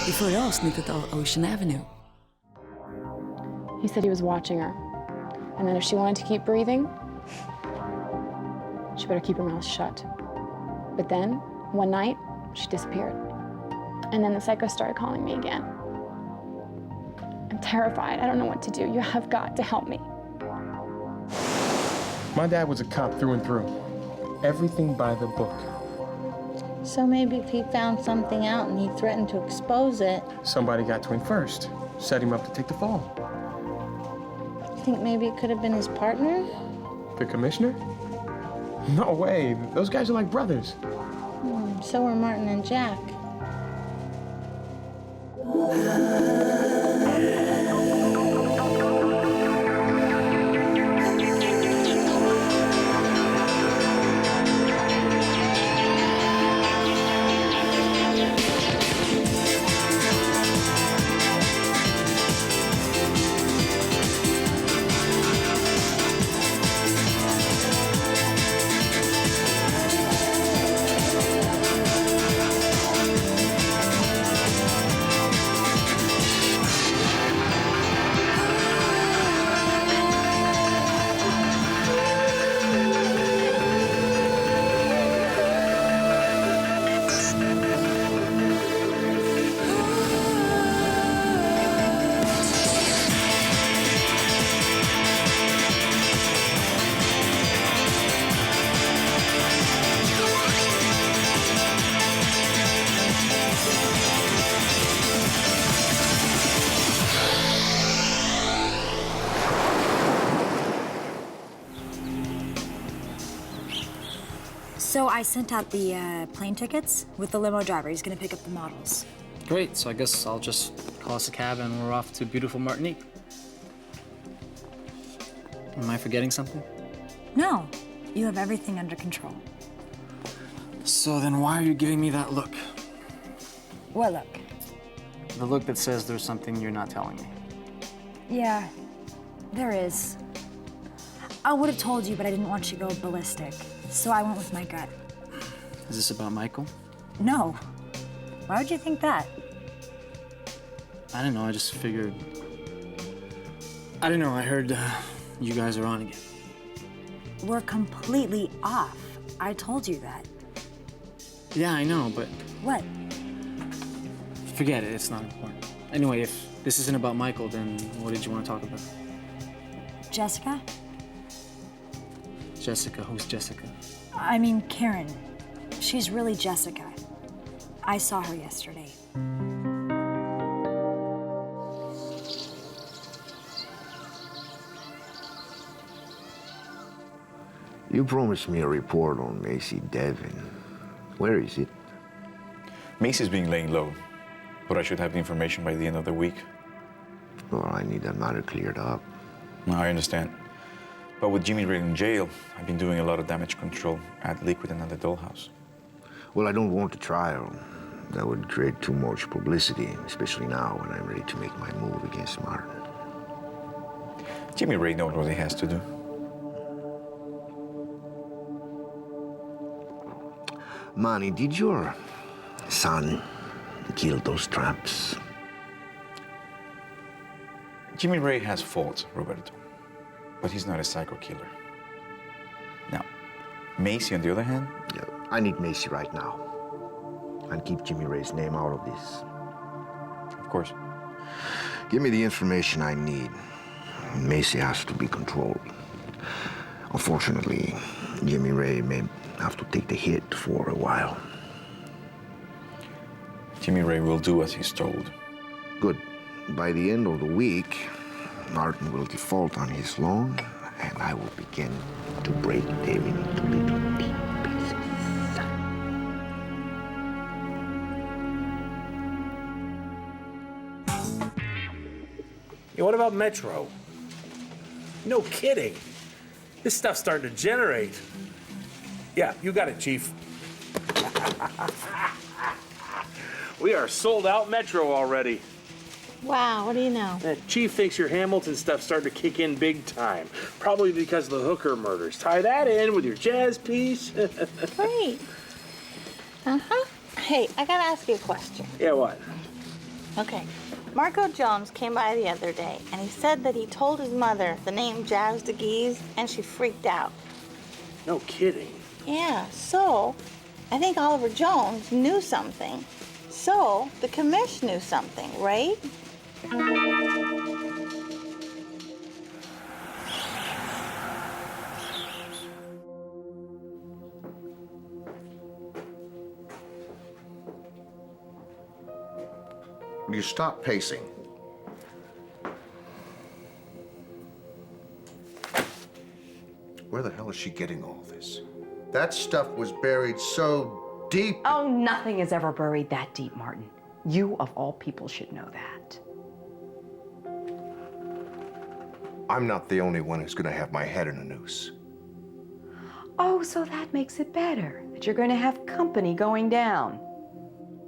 i förra avsnittet av Ocean Avenue. He said he was watching her. And then if she wanted to keep breathing, she better keep her mouth shut. But then, one night, she disappeared. And then the psycho started calling me again. I'm terrified. I don't know what to do. You have got to help me. My dad was a cop through and through. Everything by the book. So maybe if he found something out and he threatened to expose it... Somebody got to him first, set him up to take the fall. You think maybe it could have been his partner? The commissioner? No way. Those guys are like brothers. So were Martin and Jack. So I sent out the plane tickets with the limo driver. He's gonna pick up the models. Great, so I guess I'll just call us a cab and we're off to beautiful Martinique. Am I forgetting something? No, you have everything under control. So then why are you giving me that look? What look? The look that says there's something you're not telling me. Yeah, there is. I would have told you, but I didn't want you to go ballistic. So I went with my gut. Is this about Michael? No. Why would you think that? I don't know, I just figured... I don't know, I heard you guys are on again. We're completely off. I told you that. Yeah, I know, but... What? Forget it, it's not important. Anyway, if this isn't about Michael, then what did you want to talk about? Jessica? Jessica, who's Jessica? I mean, Karen. She's really Jessica. I saw her yesterday. You promised me a report on Macy Devon. Where is it? Macy's being laying low, but I should have the information by the end of the week. Well, I need that matter cleared up. No, I understand. But with Jimmy Ray in jail, I've been doing a lot of damage control at Liquid and at the Dollhouse. Well, I don't want a trial. That would create too much publicity, especially now when I'm ready to make my move against Martin. Jimmy Ray knows what he has to do. Manny, did your son kill those tramps? Jimmy Ray has faults, Roberto, but he's not a psycho killer. Now, Macy, on the other hand... Yeah, I need Macy right now. And keep Jimmy Ray's name out of this. Of course. Give me the information I need. Macy has to be controlled. Unfortunately, Jimmy Ray may have to take the hit for a while. Jimmy Ray will do as he's told. Good. By the end of the week, Martin will default on his loan, and I will begin to break David into little pieces. Yeah, what about Metro? No kidding. This stuff's starting to generate. Yeah, you got it, Chief. We are sold out Metro already. Wow, what do you know? Chief thinks your Hamilton stuff's starting to kick in big time. Probably because of the hooker murders. Tie that in with your jazz piece. Great. Uh-huh. Hey, I gotta ask you a question. Yeah, what? Okay. Marco Jones came by the other day, and he said that he told his mother the name Jazz de Guise, and she freaked out. No kidding. Yeah, so I think Oliver Jones knew something. So the commish knew something, right? Will you stop pacing? Where the hell is she getting all this? That stuff was buried so deep. Oh, nothing is ever buried that deep, Martin. You, of all people, should know that. I'm not the only one who's gonna have my head in a noose. Oh, so that makes it better, that you're going to have company going down.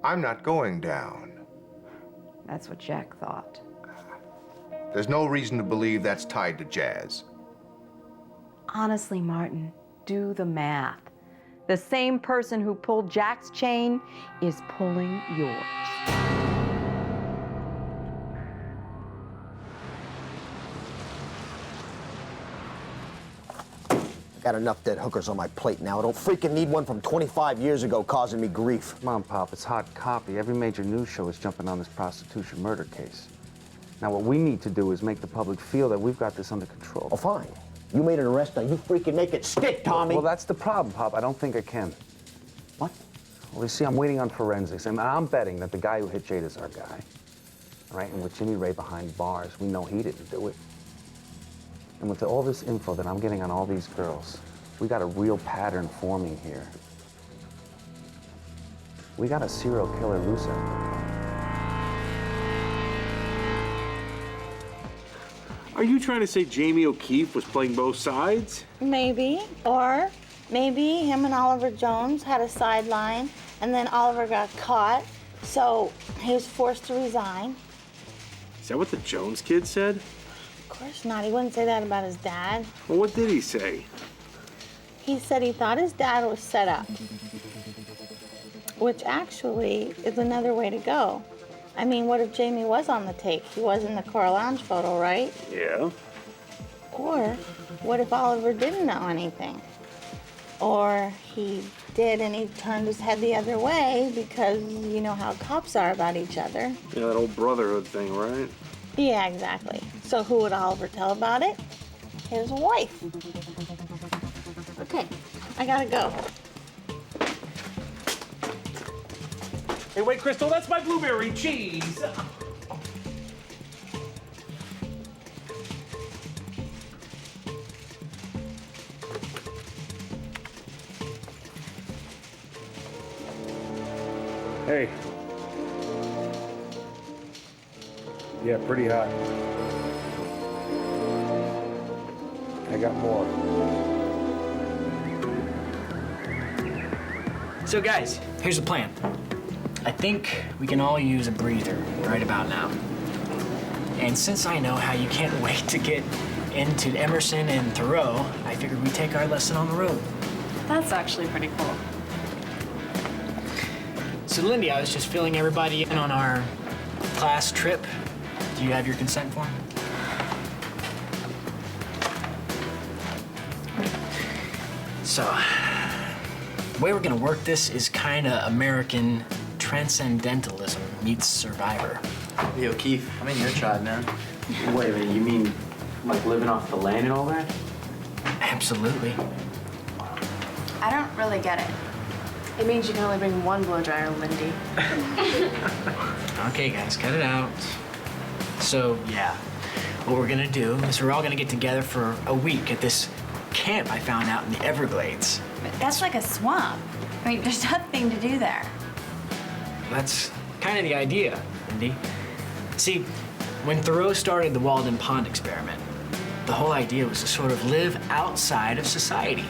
I'm not going down. That's what Jack thought. There's no reason to believe that's tied to Jazz. Honestly, Martin, do the math. The same person who pulled Jack's chain is pulling yours. Got enough dead hookers on my plate now. I don't freaking need one from 25 years ago causing me grief. Come on, Pop, it's hot copy. Every major news show is jumping on this prostitution murder case. Now, what we need to do is make the public feel that we've got this under control. Oh, fine. You made an arrest, now you freaking make it stick, Tommy. Well, that's the problem, Pop. I don't think I can. What? Well, you see, I'm waiting on forensics, and I'm betting that the guy who hit Jade is our guy. All right, and with Jimmy Ray behind bars, we know he didn't do it. And with all this info that I'm getting on all these girls, we got a real pattern forming here. We got a serial killer loose out there. Are you trying to say Jamie O'Keefe was playing both sides? Maybe. Or maybe him and Oliver Jones had a sideline, and then Oliver got caught, so he was forced to resign. Is that what the Jones kid said? Of course not. He wouldn't say that about his dad. Well, what did he say? He said he thought his dad was set up, which actually is another way to go. I mean, what if Jamie was on the take? He was in the Coeur Lounge photo, right? Yeah. Or what if Oliver didn't know anything? Or he did and he turned his head the other way because you know how cops are about each other. Yeah, that old brotherhood thing, right? Yeah, exactly. So who would Oliver tell about it? His wife. Okay, I gotta go. Hey, wait, Crystal, that's my blueberry cheese. Hey. Yeah, pretty hot. I got more. So guys, here's the plan. I think we can all use a breather right about now. And since I know how you can't wait to get into Emerson and Thoreau, I figured we'd take our lesson on the road. That's actually pretty cool. So Lindy, I was just filling everybody in on our class trip. Do you have your consent form? So, the way we're gonna work this is kinda American transcendentalism meets Survivor. Hey, O'Keefe, I'm in your tribe, man. Wait a minute, you mean like living off the land and all that? Absolutely. I don't really get it. It means you can only bring one blow dryer, Lindy. Okay, guys, cut it out. So, yeah, what we're gonna do is we're all gonna get together for a week at this camp I found out in the Everglades. But that's like a swamp. I mean, there's nothing to do there. That's kind of the idea, Lindy. See, when Thoreau started the Walden Pond experiment, the whole idea was to sort of live outside of society,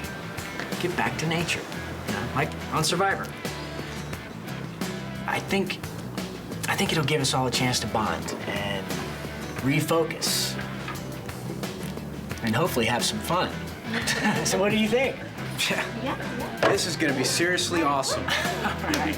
get back to nature, you know, like on Survivor. I think it'll give us all a chance to bond and refocus, and hopefully have some fun. So what do you think? Yeah. This is gonna be seriously awesome. All right.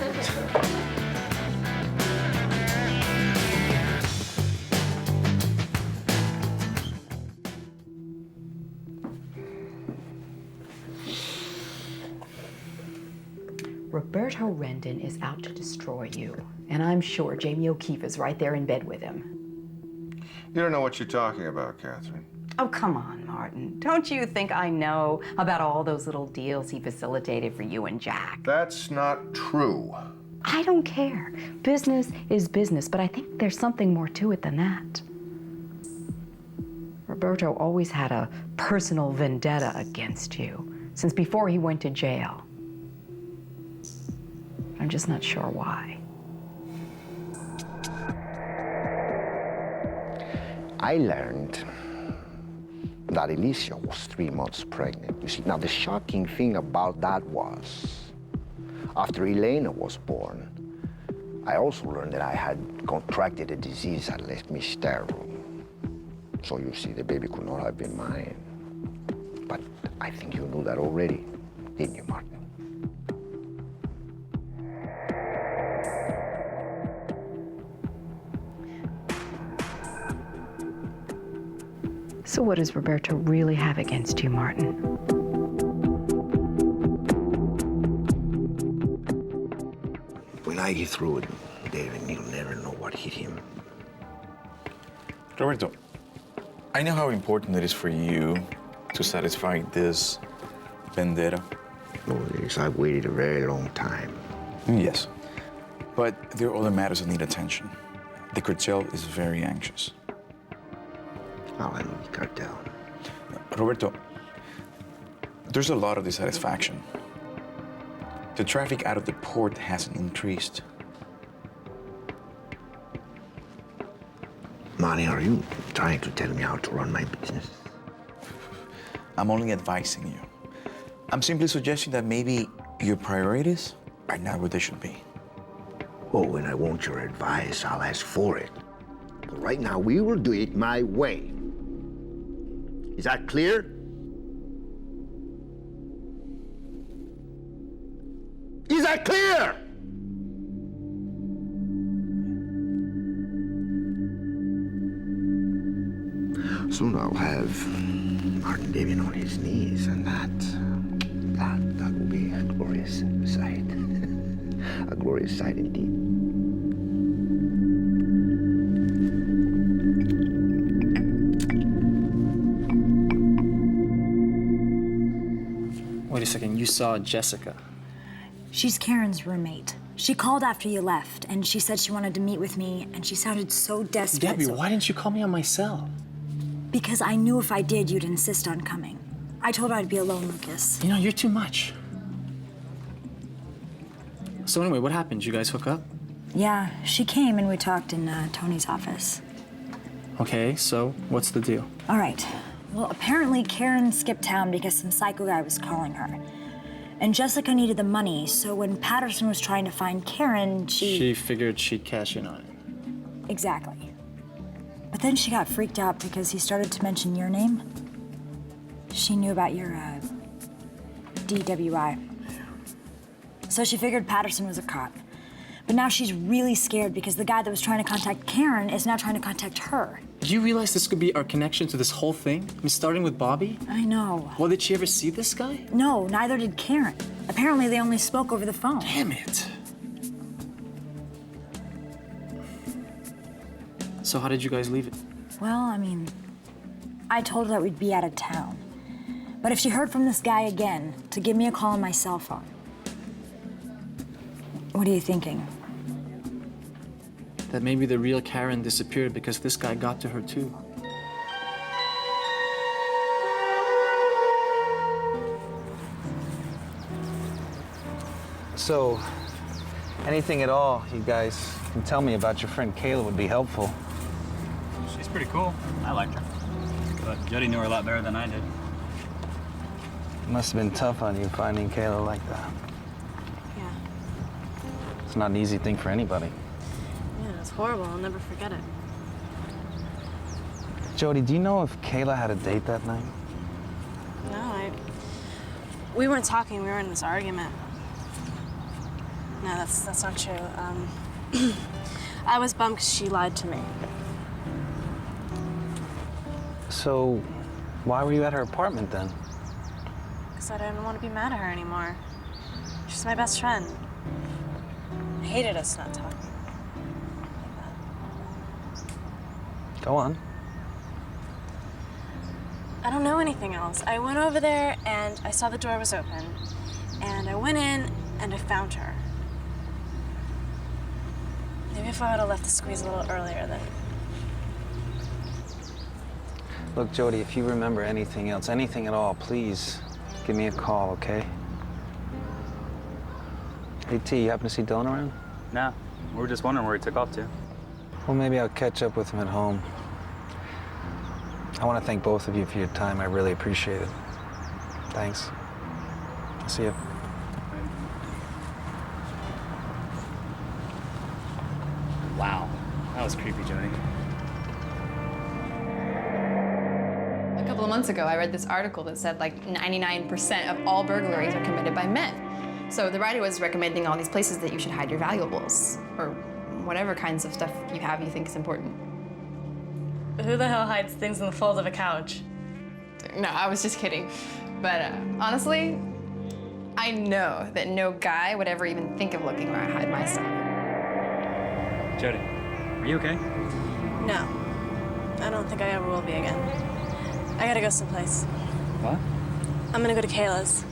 Roberto Rendon is out to destroy you. And I'm sure Jamie O'Keefe is right there in bed with him. You don't know what you're talking about, Catherine. Oh, come on, Martin. Don't you think I know about all those little deals he facilitated for you and Jack? That's not true. I don't care. Business is business, but I think there's something more to it than that. Roberto always had a personal vendetta against you, since before he went to jail. I'm just not sure why. I learned that Alicia was 3 months pregnant. You see, now the shocking thing about that was, after Elena was born, I also learned that I had contracted a disease that left me sterile. So you see, the baby could not have been mine. But I think you knew that already, didn't you, Martin? So what does Roberto really have against you, Martin? When I get through it, David, you'll never know what hit him. Roberto, I know how important it is for you to satisfy this vendetta. Oh, yes, I've waited a very long time. Yes, but there are other matters that need attention. The cartel is very anxious. I'll handle the cartel. Roberto, there's a lot of dissatisfaction. The traffic out of the port hasn't increased. Manny, are you trying to tell me how to run my business? I'm only advising you. I'm simply suggesting that maybe your priorities are not what they should be. Oh, when I want your advice, I'll ask for it. But right now, we will do it my way. Is that clear? Is that clear? Soon I'll have Martin Davian on his knees, and that will be a glorious sight. A glorious sight indeed. Wait a second, you saw Jessica? She's Karen's roommate. She called after you left, and she said she wanted to meet with me, and she sounded so desperate. Debbie, why didn't you call me on my cell? Because I knew if I did, you'd insist on coming. I told her I'd be alone, Lucas. You know, you're too much. So anyway, what happened? Did you guys hook up? Yeah, she came and we talked in Tony's office. Okay, so what's the deal? All right. Well, apparently Karen skipped town because some psycho guy was calling her. And Jessica needed the money, so when Patterson was trying to find Karen, She figured she'd cash in on it. Exactly. But then she got freaked out because he started to mention your name. She knew about your, DWI. So she figured Patterson was a cop. But now she's really scared because the guy that was trying to contact Karen is now trying to contact her. Do you realize this could be our connection to this whole thing? I mean, starting with Bobby? I know. Well, did she ever see this guy? No, neither did Karen. Apparently they only spoke over the phone. Damn it. So how did you guys leave it? Well, I mean, I told her that we'd be out of town. But if she heard from this guy again, to give me a call on my cell phone. What are you thinking? That maybe the real Karen disappeared because this guy got to her too. So, anything at all you guys can tell me about your friend Kayla would be helpful. She's pretty cool. I liked her. But Jody knew her a lot better than I did. It must have been tough on you finding Kayla like that. Yeah. It's not an easy thing for anybody. Yeah, it's horrible. I'll never forget it. Jody, do you know if Kayla had a date that night? No, we weren't talking. We were in this argument. No, that's not true. I was bummed because she lied to me. So, why were you at her apartment then? Because I didn't want to be mad at her anymore. She's my best friend. hated us not talking. Go on. I don't know anything else. I went over there and I saw the door was open. And I went in and I found her. Maybe if I would have left the squeeze a little earlier, then. Look, Jody, if you remember anything else, anything at all, please give me a call, okay? Hey, T, you happen to see Dylan around? Nah, we were just wondering where he took off to. Well, maybe I'll catch up with him at home. I want to thank both of you for your time. I really appreciate it. Thanks. I'll see you. Wow, that was creepy, Jody. A couple of months ago, I read this article that said like 99% of all burglaries are committed by men. So the writer was recommending all these places that you should hide your valuables, or whatever kinds of stuff you have you think is important. Who the hell hides things in the fold of a couch? No, I was just kidding. But honestly, I know that no guy would ever even think of looking where I hide my stuff. Jody, are you okay? No, I don't think I ever will be again. I gotta go someplace. What? I'm gonna go to Kayla's.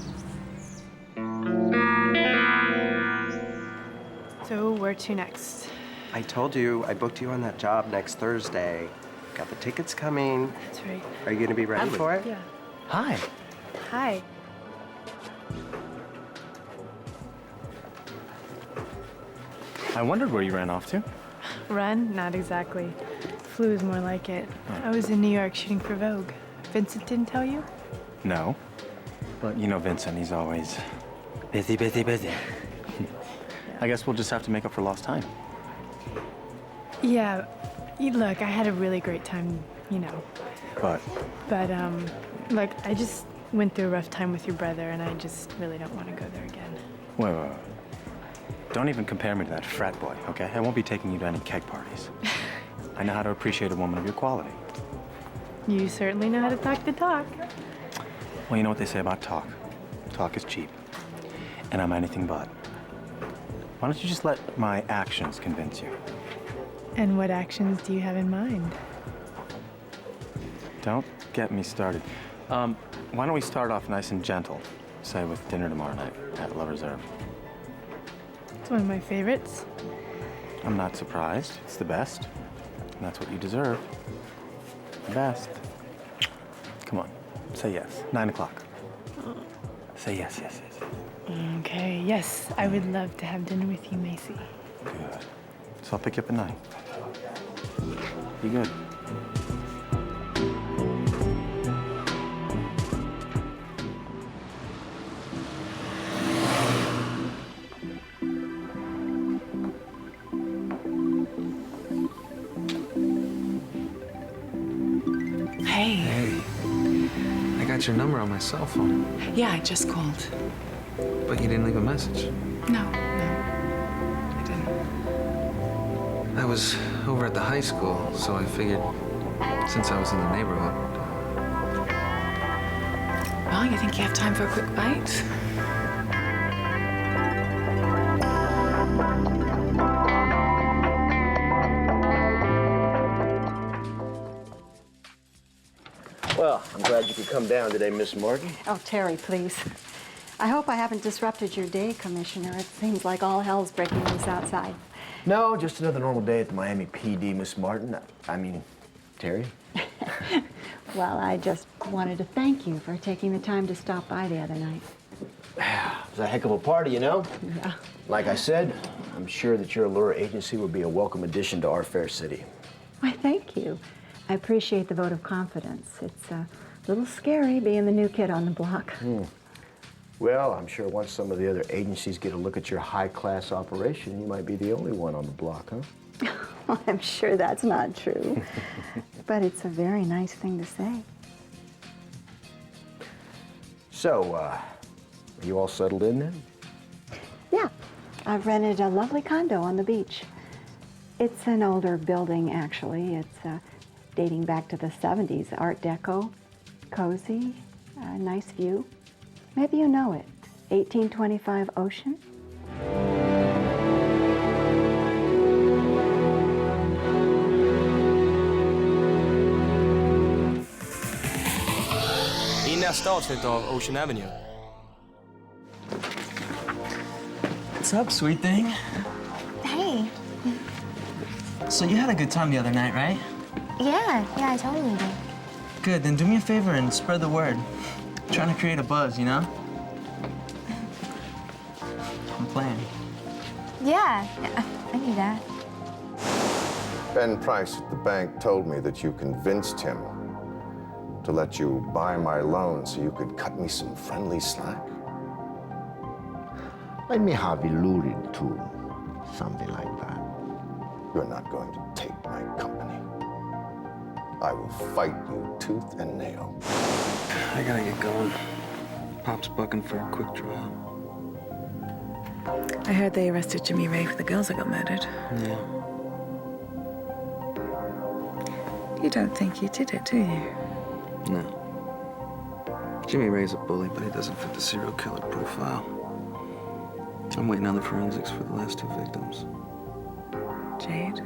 So where to next? I told you, I booked you on that job next Thursday. Got the tickets coming. That's right. Are you gonna be ready for it? Yeah. Hi. Hi. I wondered where you ran off to. Run? Not exactly. Flu is more like it. I was in New York shooting for Vogue. Vincent didn't tell you? No. But you know Vincent, he's always busy, busy, busy. I guess we'll just have to make up for lost time. Yeah. Look, I had a really great time, you know. But But, look, I just went through a rough time with your brother, and I just really don't want to go there again. wait. Don't even compare me to that frat boy, okay? I won't be taking you to any keg parties. I know how to appreciate a woman of your quality. You certainly know how to talk the talk. Well, you know what they say about talk. Talk is cheap. And I'm anything but. Why don't you just let my actions convince you? And what actions do you have in mind? Don't get me started. Why don't we start off nice and gentle, say with dinner tomorrow night at La Reserve. It's one of my favorites. I'm not surprised. It's the best. And that's what you deserve. The best. Come on, say yes. 9 o'clock. Say yes, yes, yes. Okay, yes, I would love to have dinner with you, Macy. Good. So I'll pick you up at 9. Be good. Hey. I got your number on my cell phone, Yeah, I just called. but you didn't leave a message. No, I didn't. I was over at the high school, so I figured since I was in the neighborhood. Well, you think you have time for a quick bite? Well, I'm glad you could come down today, Miss Morgan. Oh, Terry, please. I hope I haven't disrupted your day, Commissioner. It seems like all hell's breaking loose outside. No, just another normal day at the Miami PD, Miss Martin. I mean, Terry. Well, I just wanted to thank you for taking the time to stop by the other night. It was a heck of a party, you know? Yeah. Like I said, I'm sure that your allure agency would be a welcome addition to our fair city. Why, thank you. I appreciate the vote of confidence. It's a little scary being the new kid on the block. Well, I'm sure once some of the other agencies get a look at your high-class operation, you might be the only one on the block, huh? Well, I'm sure that's not true. But it's a very nice thing to say. So, are you all settled in then? Yeah, I've rented a lovely condo on the beach. It's an older building, actually. It's dating back to the 70s, Art Deco, cozy, nice view. Maybe you know it, 1825 Ocean. nästa avsnitt av Ocean Avenue. What's up, sweet thing? Hey. So you had a good time the other night, right? Yeah, I totally did. Good, then do me a favor and spread the word. I'm trying to create a buzz, you know? I'm playing. Yeah, I knew that. Ben Price at the bank told me that you convinced him to let you buy my loan so you could cut me some friendly slack. Let me have alluded to something like that. You're not going to take my company. I will fight you tooth and nail. I gotta get going. Pop's bucking for a quick trial. I heard they arrested Jimmy Ray for the girls that got murdered. Yeah. You don't think you did it, do you? No. Jimmy Ray's a bully, but he doesn't fit the serial killer profile. I'm waiting on the forensics for the last two victims. Jade?